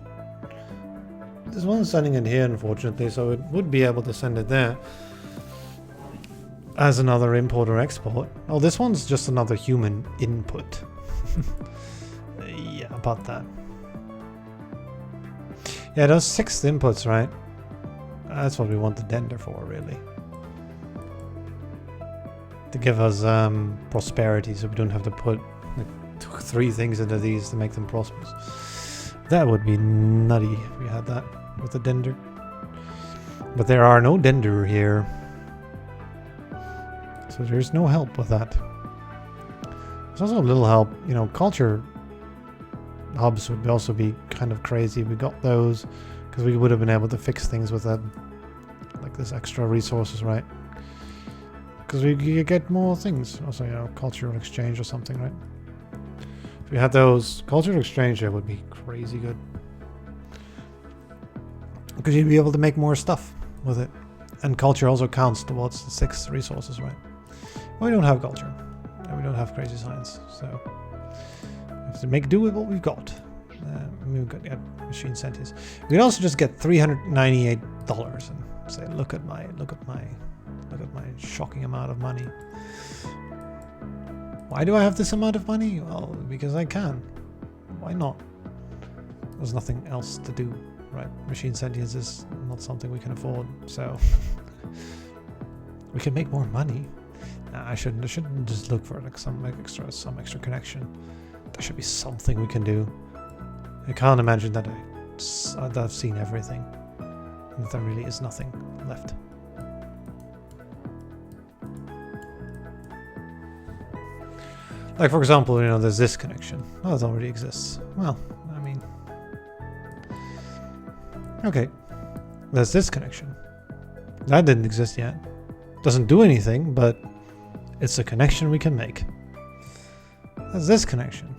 This one's sending it here, unfortunately, so it would be able to send it there as another import or export. Oh, this one's just another human input. Yeah, about that. Yeah, those 6 inputs, right? That's what we want the dender for, really. To give us prosperity, so we don't have to put like 3 things into these to make them prosperous. That would be nutty if we had that with the dender. But there are no dender here. So there's no help with that. There's also a little help, you know, culture hubs would also be kind of crazy. We got those because we would have been able to fix things with a like this extra resources, right? Because you get more things. Also, you know, cultural exchange or something, right? If we had those cultural exchange, that would be crazy good. Because you'd be able to make more stuff with it. And culture also counts towards the 6 resources, right? Well, we don't have culture. And we don't have crazy science, so we have to make do with what we've got. We've got machine sentience. We could also just get $398 and say, look at my shocking amount of money. Why do I have this amount of money? Well, because I can. Why not? There's nothing else to do, right? Machine sentience is not something we can afford, so we can make more money. Nah, I shouldn't just look for like some extra connection. There should be something we can do. I can't imagine that I've seen everything, and that there really is nothing left. Like, for example, you know, there's this connection. Well, it already exists. Well, I mean, okay, there's this connection. That didn't exist yet. Doesn't do anything, but it's a connection we can make. There's this connection.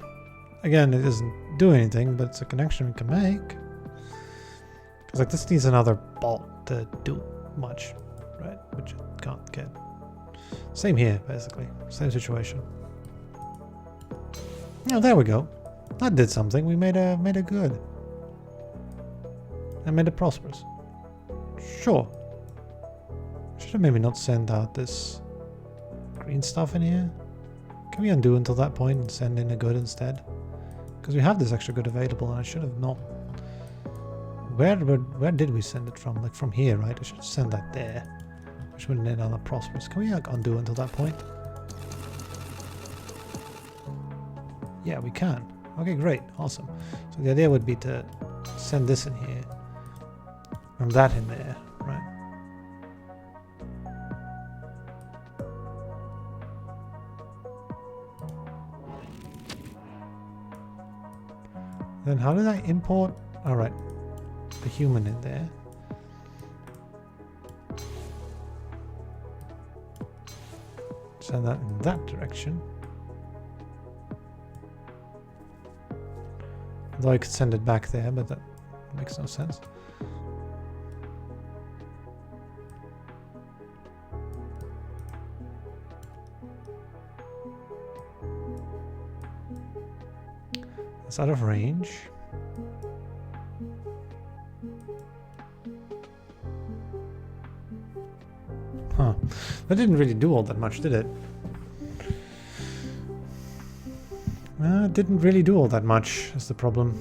Again, it doesn't do anything, but it's a connection we can make. Because like this needs another bolt to do much, right? Which it can't get. Same here, basically. Same situation. Oh, there we go. That did something. We made a good. And made it prosperous. Sure. Should have maybe not sent out this green stuff in here. Can we undo until that point and send in a good instead? Because we have this extra good available, and I should have not. Where did we send it from? Like from here, right? I should send that there, which would end on a prosperous. Can we like undo until that point? Yeah, we can. Okay, great, awesome. So the idea would be to send this in here and that in there, right? Then how did I import? All right, the human in there. Send that in that direction. Though I could send it back there, but that makes no sense. It's out of range. Huh. That didn't really do all that much, did it? It didn't really do all that much, is the problem.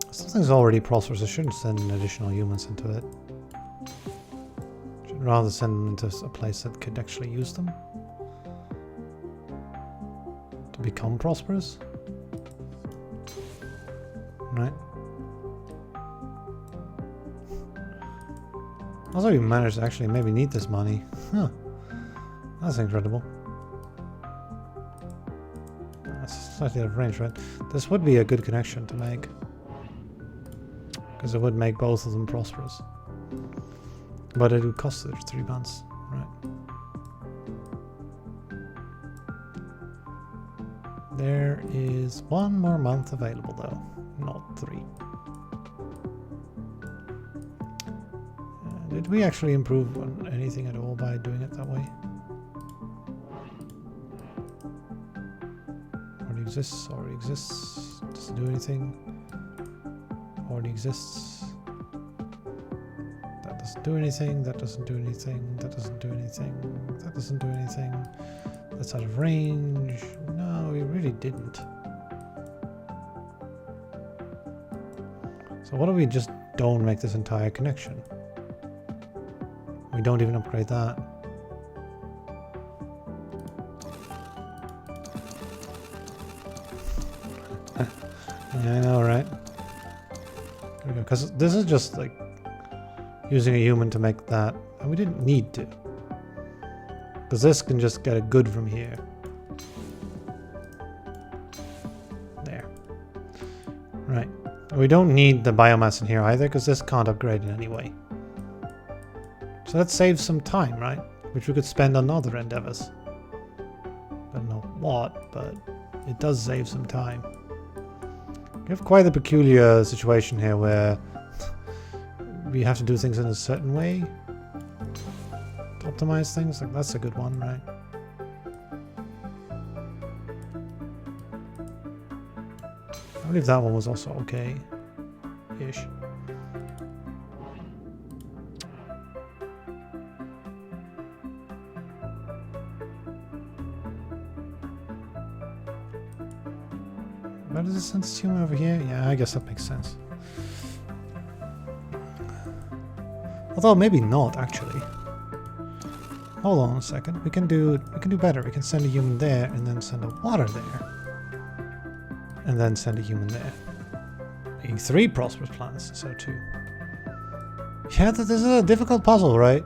Something's already prosperous. I shouldn't send additional humans into it. Should rather send them into a place that could actually use them to become prosperous. Right. Also, we managed to actually maybe need this money. Huh. That's incredible. That's slightly out of range, right? This would be a good connection to make. Because it would make both of them prosperous. But it would cost 3 months, right? There is 1 more month available though, not 3. Did we actually improve on anything at all by doing it that way? Already exists, already exists. Doesn't do anything. Already exists. That doesn't do anything, that doesn't do anything, that doesn't do anything, that doesn't do anything. That's out of range. No, we really didn't. So what if we just don't make this entire connection? We don't even upgrade that. Yeah, I know, right? There we go. Because this is just like using a human to make that, and we didn't need to. Because this can just get a good from here. There. Right. We don't need the biomass in here either, because this can't upgrade in any way. So that saves some time, right? Which we could spend on other endeavors. I don't know what, but it does save some time. We have quite a peculiar situation here where we have to do things in a certain way to optimize things. Like, that's a good one, right? I believe that one was also okay-ish. Where does it send this human over here? Yeah, I guess that makes sense. Although maybe not actually. Hold on a second. We can do better. We can send a human there and then send a water there. And then send a human there. Making 3 prosperous plants, so 2. Yeah, this is a difficult puzzle, right?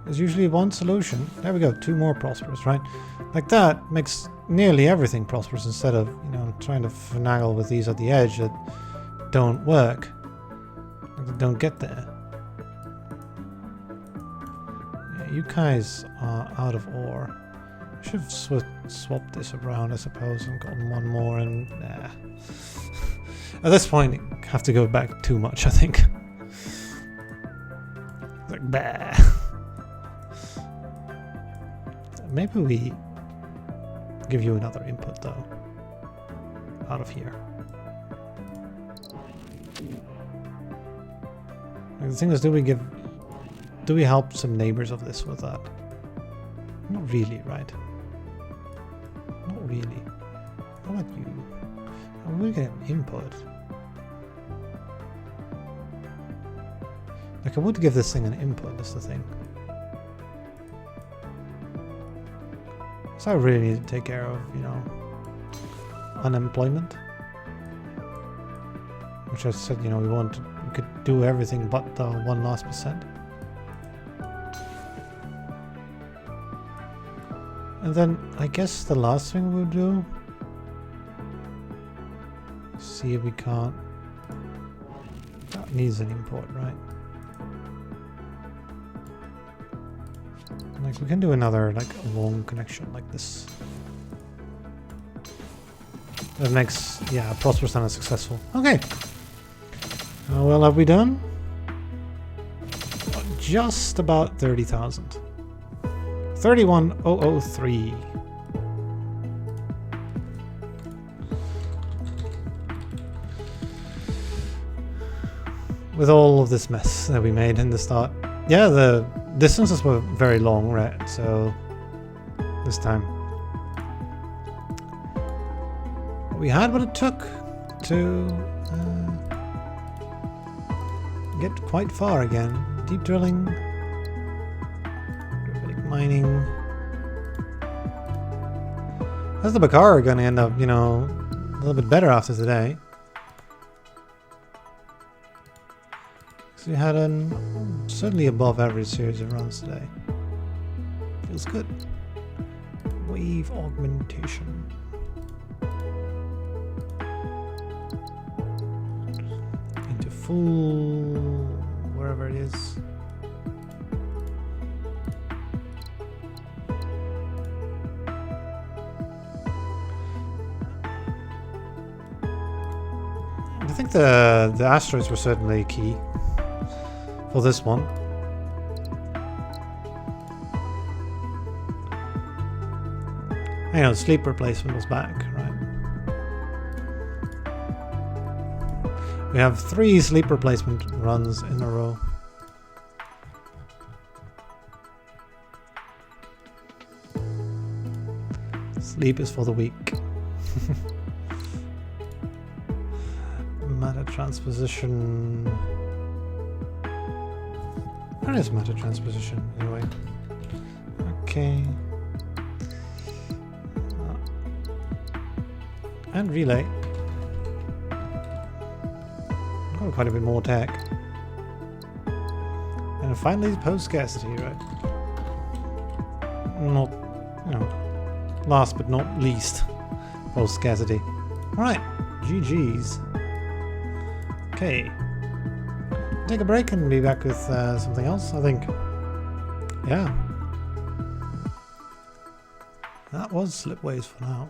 There's usually one solution. There we go, 2 more prosperous, right? Like that makes nearly everything prosperous instead of, you know, trying to finagle with these at the edge that don't work. That don't get there. Yeah, you guys are out of ore. I should have swapped this around, I suppose, and gotten 1 more and... nah. At this point, I have to go back too much, I think. Like, bah. Maybe we give you another input, though. Out of here. Like, the thing is, do we help some neighbors of this with that? Not really, right? Not really. How about you? I'm gonna get an input. Like, I would give this thing an input, that's the thing. So I really need to take care of, you know, unemployment. Which I said, you know, we could do everything but the 1 last %. And then I guess the last thing we'll do, see if we can't. That needs an import, right? Like, we can do another, like, long connection like this. That makes, yeah, prosperous and successful. Okay. How well have we done? Just about 30,000. 31,003. With all of this mess that we made in the start. Yeah, the distances were very long, right? So this time we had what it took to get quite far again. Deep drilling, mining. How's the Bakar gonna end up, you know, a little bit better after today? So we had an certainly above average series of runs today. Feels good. Wave augmentation. Into full wherever it is. I think the asteroids were certainly key for this one. You know, sleep replacement was back, right? We have 3 sleep replacement runs in a row. Sleep is for the weak. Matter transposition. Where is matter transposition anyway? Okay. And relay. Got quite a bit more tech. And finally post-scarcity, right? Not, you know, last but not least, post-scarcity. Alright, GG's. Okay. Take a break and be back with something else, I think. Yeah. That was Slipways for now.